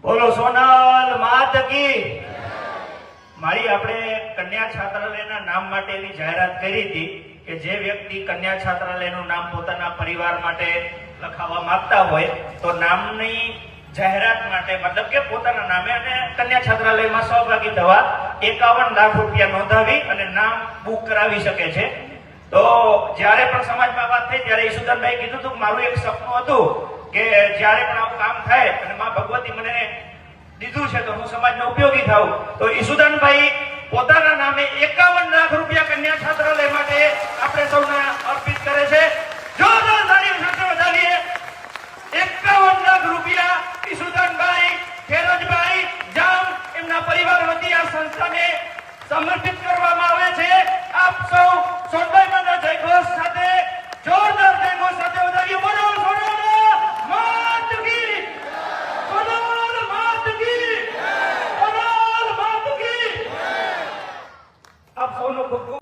બોલો સોનલ માત કી। મારી આપણે કન્યા છાત્રાલયના નામ માટેની જાહેરાત કરી હતી કે જે વ્યક્તિ કન્યા છાત્રાલયનું નામ પોતાના પરિવાર માટે લખાવવા માંગતા હોય તો નામની જાહેરાત માટે મતલબ કે પોતાના નામે અને કન્યા છાત્રાલયમાં સહભાગી થવા 51 લાખ રૂપિયા નોંધાવી અને નામ બુક કરાવી શકે છે। તો જ્યારે પણ સમાજમાં વાત થઈ ત્યારે ઈસુદાનભાઈ કીધું હતું કે મારું એક સપનું હતું કે જ્યારે પણ આવું કામ થાય અને માં ભગવતી મને દીધું છે તો હું સમાજને ઉપયોગી થાઉં। તો ઈસુદાનભાઈ પોતાના નામે 51 લાખ રૂપિયા કન્યા છાત્રાલય માટે આપણે સૌને અર્પિત કરે છે। જોરદાર તાળીઓ સાથે વધાવીએ। 51 લાખ રૂપિયા ઈસુદાનભાઈ ખેરજભાઈ જામ એમના પરિવાર વતી આ સંસ્થાને સમર્પિત કરવામાં આવે છે। આપ સૌ સોનભાઈ મંડળ જયઘોષ સાથે જોરદાર જયઘોષ સાથે વધાવીએ। બોલો સોનલ માત કી, સોનલ માત કી, સોનલ માત કી। આપ સૌનો ખૂબ ખૂબ